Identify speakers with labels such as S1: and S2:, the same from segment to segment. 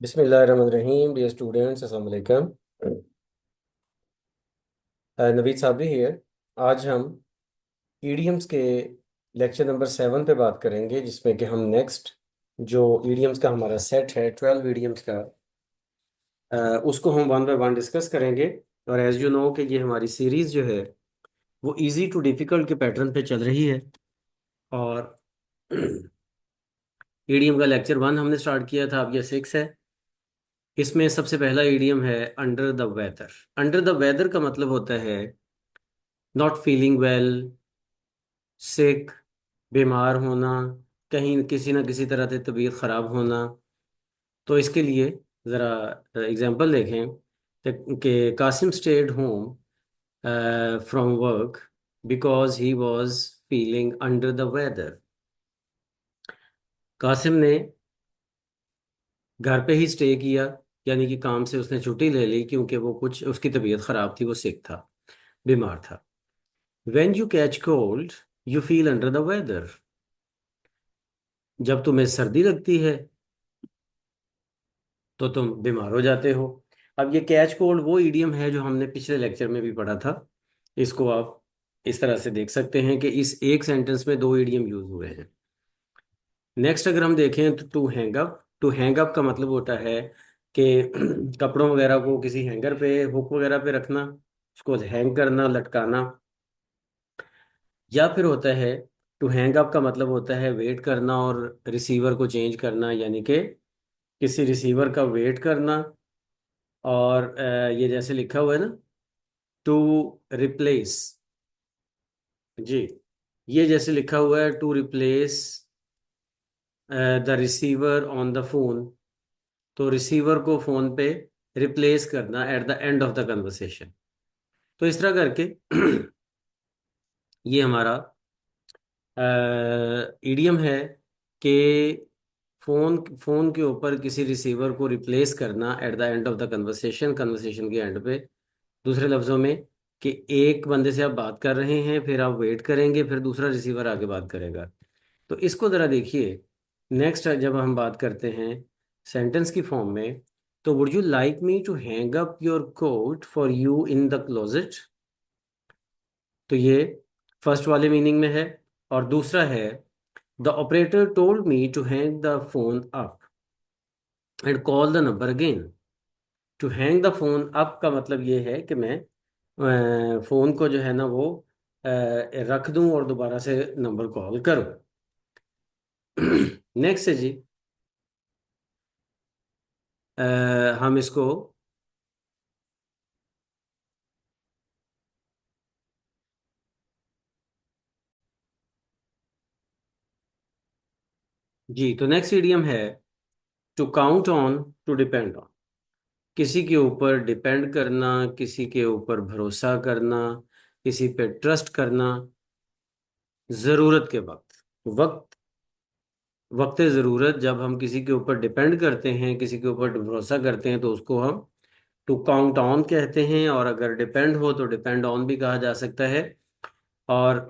S1: बिस्मिल्लाहिर्रहमानिर्रहीम dear students अस्सलाम वालेकुम। नवीद साबरी हियर। आज हम ईडियम्स के लेक्चर नंबर 7 पे बात करेंगे, जिसमें कि हम नेक्स्ट जो ईडियम्स का हमारा सेट है 12 ईडियम्स का, उसको हम वन बाय वन डिस्कस करेंगे। और एज यू नो कि ये हमारी सीरीज़ जो है वो इजी टू डिफ़िकल्ट के पैटर्न पे चल रही है। और ईडियम का लेक्चर 1 हमने स्टार्ट किया था, अब ये 6 है। इसमें सबसे पहला ईडियम है under the weather. Under the weather का मतलब होता है नॉट फीलिंग वेल, सिक, बीमार होना, कहीं किसी ना किसी तरह से तबीयत ख़राब होना। तो इसके लिए ज़रा एग्जांपल देखें कि Qasim stayed home from work because he was feeling under the weather. Qasim ने घर पे ही स्टे किया, यानी कि काम से उसने छुट्टी ले ली क्योंकि वो कुछ उसकी तबीयत ख़राब थी, वो सिक था, बीमार था। When you catch cold you feel under the weather. जब तुम्हें सर्दी लगती है तो तुम बीमार हो जाते हो। अब ये कैच कोल्ड वो ईडियम है जो हमने पिछले लेक्चर में भी पढ़ा था। इसको आप इस तरह से देख सकते हैं कि इस एक सेंटेंस में दो ईडियम यूज हुए हैं। नेक्स्ट अगर हम देखें तो to hang up. To hang up का मतलब होता है कि कपड़ों वगैरह को किसी हैंगर पे, हुक वगैरह पे रखना, उसको हैंग करना, लटकाना। या फिर होता है टू हैंग अप का मतलब होता है वेट करना और रिसीवर को चेंज करना, यानी कि किसी रिसीवर का वेट करना। और ये जैसे लिखा हुआ है ना, टू रिप्लेस। जी, ये जैसे लिखा हुआ है to replace the receiver on the phone. तो रिसीवर को फोन पे रिप्लेस करना at the end of the conversation. तो इस तरह करके ये हमारा ईडियम है कि फोन फोन के ऊपर किसी रिसीवर को रिप्लेस करना at the end of the conversation, conversation के एंड पे। दूसरे लफ्जों में कि एक बंदे से आप बात कर रहे हैं, फिर आप वेट करेंगे, फिर दूसरा रिसीवर आगे बात करेगा। तो इसको ज़रा देखिए। नेक्स्ट जब हम बात करते हैं सेंटेंस की फॉर्म में, तो would you like me to hang up your coat for you in the closet. तो ये फर्स्ट वाले मीनिंग में है। और दूसरा है the operator told me to hang the phone up and call the number again. To hang the phone up का मतलब ये है कि मैं फ़ोन को जो है ना वो रख दूं और दोबारा से नंबर कॉल करूं। नेक्स्ट है जी, अ, हम इसको, जी तो नेक्स्ट इडियम है to count on, to depend on. किसी के ऊपर डिपेंड करना, किसी के ऊपर भरोसा करना, किसी पे ट्रस्ट करना ज़रूरत के वक्त। वक्त वक्त ज़रूरत जब हम किसी के ऊपर डिपेंड करते हैं, किसी के ऊपर भरोसा करते हैं, तो उसको हम टू काउंट ऑन कहते हैं। और अगर डिपेंड हो तो डिपेंड ऑन भी कहा जा सकता है। और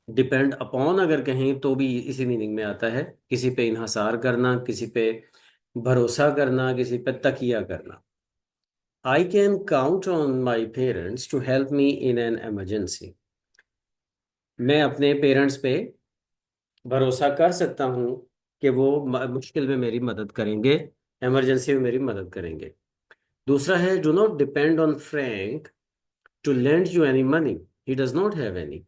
S1: डिपेंड अपॉन अगर कहें तो भी इसी मीनिंग में आता है, किसी पे इन्हसार करना, किसी पे भरोसा करना, किसी पे तकिया करना। I can count on my parents to help me in an emergency. मैं अपने पेरेंट्स पे भरोसा कर सकता हूँ कि वो मुश्किल में मेरी मदद करेंगे, इमरजेंसी में मेरी मदद करेंगे। दूसरा है do not depend on Frank to lend you any money, he does not have any.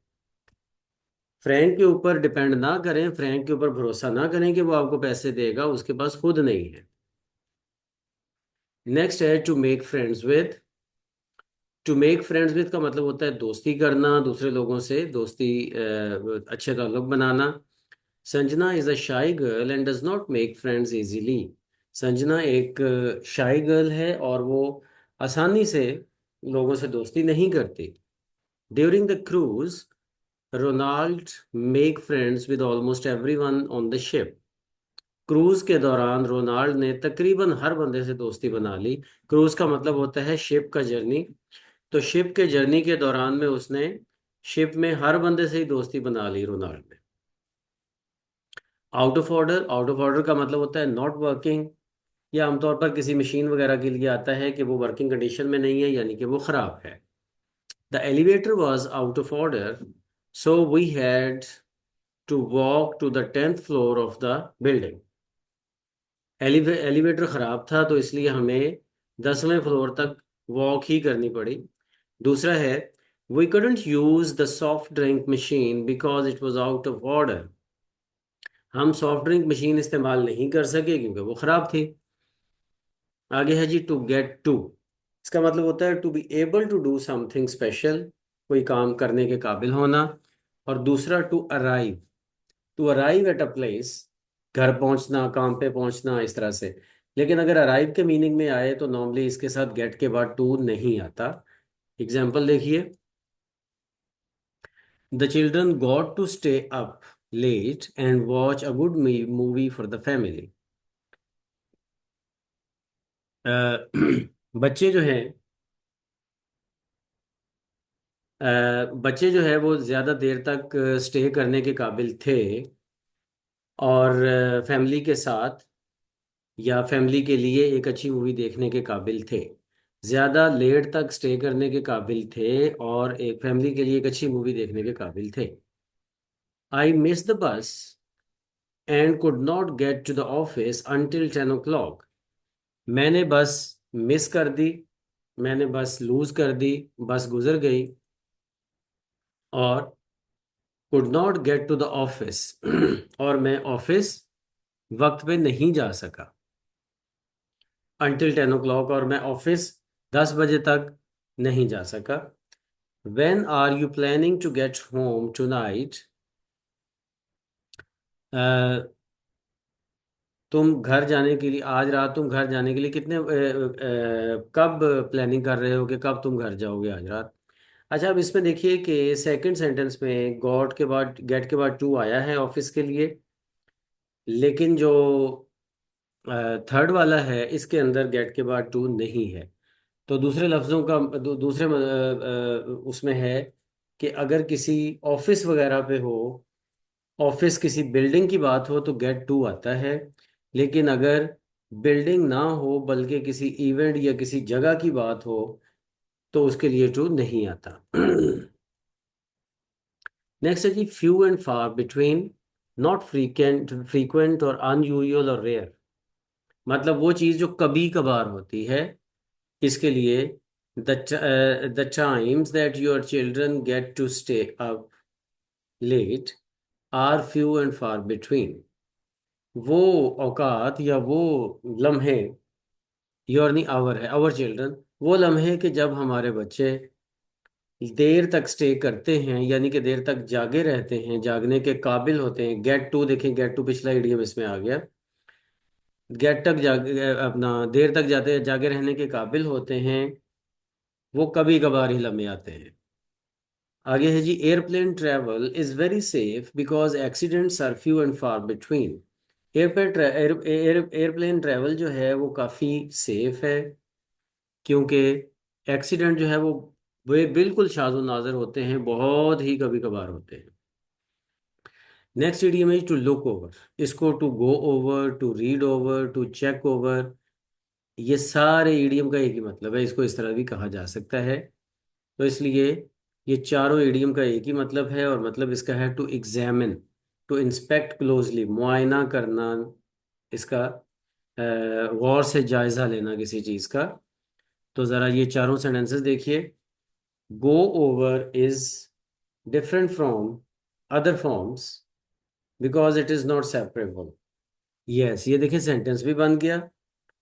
S1: Frank के ऊपर डिपेंड ना करें, फ्रैंक के ऊपर भरोसा ना करें कि वो आपको पैसे देगा, उसके पास खुद नहीं है। नेक्स्ट है to make friends with. To make friends with का मतलब होता है दोस्ती करना, दूसरे लोगों से दोस्ती, अच्छे ताल्लुक बनाना। संजना इज अ शाई girl and does not make friends easily. Sanjana एक शाई गर्ल है और वो आसानी से लोगों से दोस्ती नहीं करती। During the cruise Ronald make friends with almost everyone on the ship. Cruise के दौरान रोनाल्ड ने तकरीबन हर बंदे से दोस्ती बना ली। क्रूज का मतलब होता है शिप का जर्नी। तो शिप के जर्नी के दौरान में उसने शिप में हर बंदे से ही दोस्ती बना ली रोनाल्ड ने। Out of order, out of order का मतलब होता है नॉट वर्किंग। ये आमतौर पर किसी मशीन वगैरह के लिए आता है कि वो वर्किंग कंडीशन में नहीं है, यानी कि वो ख़राब है। The elevator was out of order, so we had to walk to the 10th floor of the building. Elevator ख़राब था तो इसलिए हमें 10वें फ्लोर तक वॉक ही करनी पड़ी। दूसरा है, we couldn't use the soft drink machine because it was out of order. हम सॉफ्ट ड्रिंक मशीन इस्तेमाल नहीं कर सके क्योंकि वो ख़राब थी। आगे है जी टू गेट टू। इसका मतलब होता है to be able to do something special, कोई काम करने के काबिल होना। और दूसरा to arrive at a place, घर पहुंचना, काम पे पहुंचना, इस तरह से। लेकिन अगर अराइव के मीनिंग में आए तो नॉर्मली इसके साथ गेट के बाद टू नहीं आता। एग्जाम्पल देखिए, the children got to stay up late and watch a good movie for the family. बच्चे जो हैं, बच्चे जो है वो ज़्यादा देर तक स्टे करने के काबिल थे और फैमिली के साथ या फैमिली के लिए एक अच्छी मूवी देखने के काबिल थे। ज़्यादा लेट तक स्टे करने के काबिल थे और एक फैमिली के लिए एक अच्छी मूवी देखने के काबिल थे। I miss the bus and could not get to the office until 10 o'clock। मैंने बस मिस कर दी, मैंने बस लूज कर दी, बस गुजर गई और could not get to the office और मैं ऑफिस वक्त पे नहीं जा सका। अंटिल 10 o'clock, और मैं ऑफिस 10 बजे तक नहीं जा सका। When are you planning to get home tonight. तुम घर जाने के लिए, आज रात तुम घर जाने के लिए कब प्लानिंग कर रहे हो कि कब तुम घर जाओगे आज रात। अच्छा, अब इसमें देखिए कि सेकंड सेंटेंस में गॉट के बाद, गेट के बाद टू आया है ऑफिस के लिए, लेकिन जो थर्ड वाला है इसके अंदर गेट के बाद टू नहीं है। तो दूसरे लफ्ज़ों का दूसरे उसमें है कि अगर किसी ऑफिस वगैरह पे हो, ऑफिस किसी बिल्डिंग की बात हो तो गेट टू आता है। लेकिन अगर बिल्डिंग ना हो बल्कि किसी इवेंट या किसी जगह की बात हो तो उसके लिए टू नहीं आता। नेक्स्ट है जी few and far between, not frequent और अनयूजुअल और रेयर। मतलब वो चीज़ जो कभी कभार होती है। इसके लिए the times that your children get to stay up late are few and far between. वो औकात या वो लम्हे, योर नहीं आवर है, आवर चिल्ड्रन, वो लम्हे कि जब हमारे बच्चे देर तक स्टे करते हैं, यानी कि देर तक जागे रहते हैं, जागने के काबिल होते हैं। गेट टू देखें, गेट टू पिछला इडियम इसमें आ गया। गेट तक अपना देर तक जाते जागे रहने के काबिल होते हैं, वो कभी कभार ही लम्हे आते हैं। आगे है जी airplane travel is very safe because accidents are few and far between. Airplane travel जो है वो काफ़ी सेफ है क्योंकि एक्सीडेंट जो है वो वे बिल्कुल शाज़ व नाज़िर होते हैं, बहुत ही कभी कभार होते हैं। नेक्स्ट इडियम है टू लुक ओवर। इसको to go over, to read over, to check over, ये सारे इडियम का एक ही मतलब है। इसको इस तरह भी कहा जा सकता है। तो इसलिए ये चारों इडियम का एक ही मतलब है और मतलब इसका है to examine, to inspect closely, मुआयना करना, इसका गौर से जायजा लेना किसी चीज़ का। तो ज़रा ये चारों सेंटेंसेस देखिए। Go over is different from other forms because it is not separable. Yes, ये देखिए सेंटेंस भी बन गया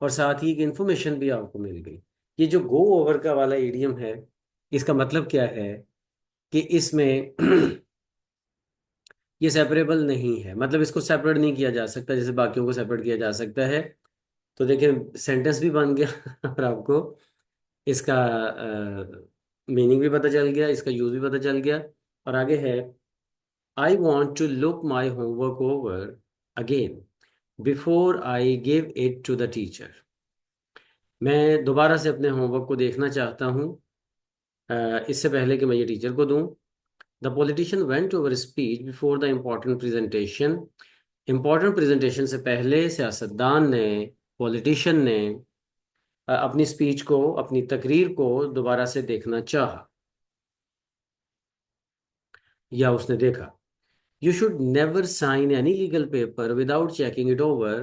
S1: और साथ ही एक इंफॉर्मेशन भी आपको मिल गई। ये जो गो ओवर का वाला इडियम है, इसका मतलब क्या है कि इसमें ये सेपरेबल नहीं है, मतलब इसको सेपरेट नहीं किया जा सकता जैसे बाकियों को सेपरेट किया जा सकता है। तो देखिए सेंटेंस भी बन गया और आपको इसका मीनिंग भी पता चल गया, इसका यूज भी पता चल गया। और आगे है I want to look my homework over again before I give it to the teacher. मैं दोबारा से अपने होमवर्क को देखना चाहता हूँ इससे पहले कि मैं ये टीचर को दूँ। The politician went over speech before the important presentation. Important presentation से पहले सियासतदान ने पॉलिटिशियन ने अपनी स्पीच को, अपनी तकरीर को दोबारा से देखना चाहा या उसने देखा। You should never sign any legal paper without checking it over.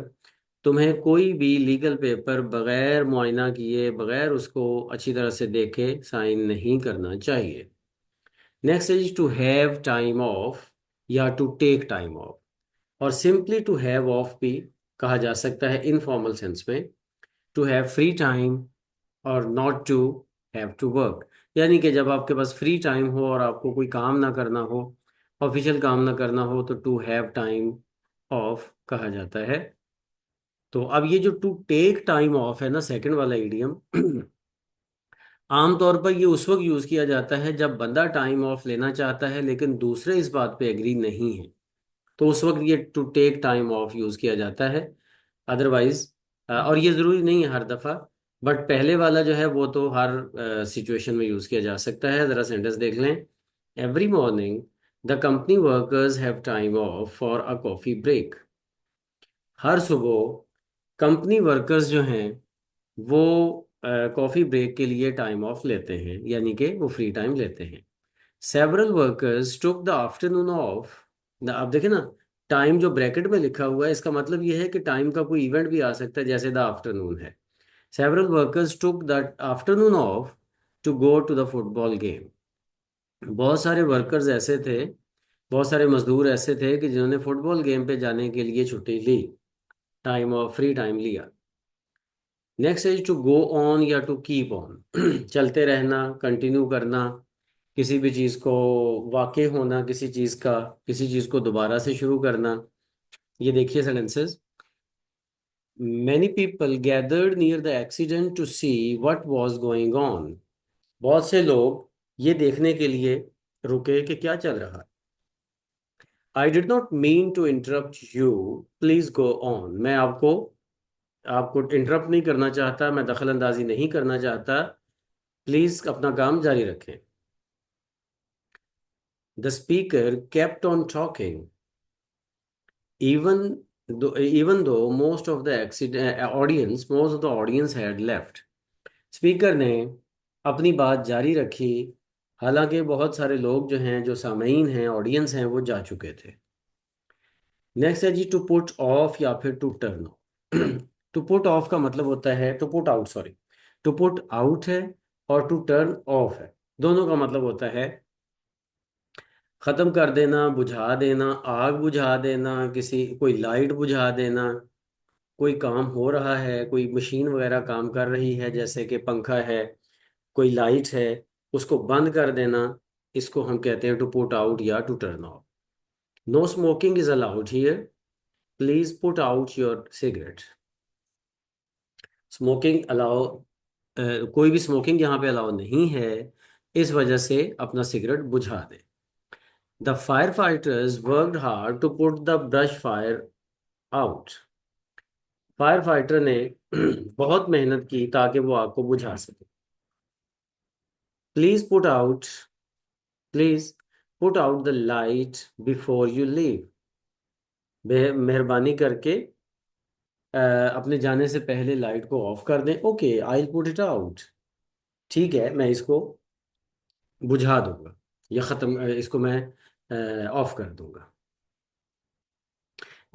S1: तुम्हें कोई भी लीगल पेपर बगैर मुआयना किए, बगैर उसको अच्छी तरह से देखे साइन नहीं करना चाहिए। Next is to have time off या टू टेक टाइम ऑफ, और सिंपली टू हैव ऑफ भी कहा जा सकता है इनफॉर्मल सेंस में। टू हैव फ्री टाइम और not to have to work, यानी कि जब आपके पास फ्री टाइम हो और आपको कोई काम ना करना हो, ऑफिशियल काम ना करना हो, तो टू हैव टाइम ऑफ कहा जाता है। तो अब ये जो टू टेक टाइम ऑफ है ना, सेकंड वाला इडियम, आमतौर पर ये उस वक्त यूज किया जाता है जब बंदा टाइम ऑफ लेना चाहता है लेकिन दूसरे इस बात पे एग्री नहीं है, तो उस वक्त ये to take time off use किया जाता है। अदरवाइज, और ये जरूरी नहीं है हर दफा, बट पहले वाला जो है वो तो हर सिचुएशन में यूज किया जा सकता है। जरा सेंटेंस देख लें। Every morning the company workers have time off for a coffee break. हर सुबह कंपनी वर्कर्स जो हैं वो कॉफी ब्रेक के लिए टाइम ऑफ लेते हैं, यानी कि वो फ्री टाइम लेते हैं। Several workers took the afternoon of. अब देखें ना, टाइम जो ब्रैकेट में लिखा हुआ है इसका मतलब ये है कि टाइम का कोई इवेंट भी आ सकता है, जैसे द आफ्टरनून है। Several workers took the afternoon off to go to the football game. बहुत सारे वर्कर्स ऐसे थे, बहुत सारे मजदूर ऐसे थे कि जिन्होंने फुटबॉल गेम पे जाने के लिए छुट्टी ली, टाइम ऑफ फ्री टाइम लिया। Next is to go on या टू कीप ऑन। चलते रहना, कंटिन्यू करना किसी भी चीज़ को, वाक़ई होना किसी चीज़ का, किसी चीज़ को दोबारा से शुरू करना। ये देखिए sentences. Many people gathered near the accident to see what was going on. बहुत से लोग ये देखने के लिए रुके कि क्या चल रहा है। I did not mean to interrupt you, please go on. मैं आपको आपको इंटरप्ट नहीं करना चाहता, मैं दखल अंदाजी नहीं करना चाहता, प्लीज अपना काम जारी रखें। The speaker kept on talking even even though most of the accident audience most of the audience had left। Speaker ने अपनी बात जारी रखी, हालांकि बहुत सारे लोग जो हैं, जो सामीन हैं, ऑडियंस हैं, वो जा चुके थे। नेक्स्ट है जी टू पुट ऑफ या फिर to turn off. To put off का मतलब होता है, to put out, sorry, to put out है और टू टर्न ऑफ है, दोनों का मतलब होता है खत्म कर देना, बुझा देना, आग बुझा देना, किसी कोई लाइट बुझा देना। कोई काम हो रहा है, कोई मशीन वगैरह काम कर रही है, जैसे कि पंखा है, कोई लाइट है, उसको बंद कर देना, इसको हम कहते हैं टू पुट आउट या to turn off. No smoking is allowed here, please put out your cigarette. Smoking allow, कोई भी स्मोकिंग यहाँ पे अलाउ नहीं है, इस वजह से अपना सिगरेट बुझा दे। The fire fighters worked hard to put the brush fire out. Fire fighter ने बहुत मेहनत की ताकि वो आग को बुझा सके। Please put out, please put out the light before you leave. मेहरबानी करके अपने जाने से पहले लाइट को ऑफ कर दें। Okay, I will put it out. ठीक है, मैं इसको बुझा दूंगा या ख़त्म, इसको मैं ऑफ कर दूंगा।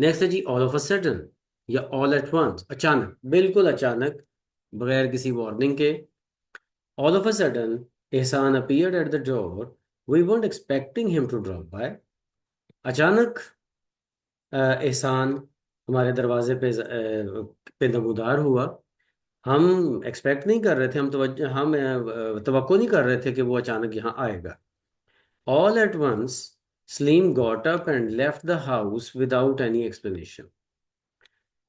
S1: नेक्स्ट है जी ऑल ऑफ अ सडन या ऑल एट वंस, अचानक, बिल्कुल अचानक, बगैर किसी वार्निंग के। All of a sudden Ehsan appeared at the door, we weren't expecting him to drop by. अचानक एहसान हमारे दरवाजे पे नमूदार हुआ। हम एक्सपेक्ट नहीं कर रहे थे, हम तवक्को नहीं कर रहे थे कि वो अचानक यहाँ आएगा। All at once Salim got up and left the house without any explanation.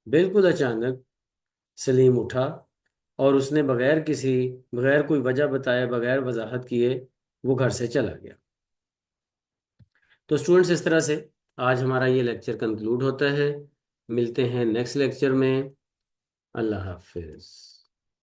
S1: बिल्कुल अचानक सलीम उठा और उसने बगैर कोई वजह बताए, बगैर वजाहत किए वो घर से चला गया। तो स्टूडेंट्स, इस तरह से आज हमारा ये लेक्चर कंक्लूड होता है। मिलते हैं नेक्स्ट लेक्चर में। अल्लाह हाफिज।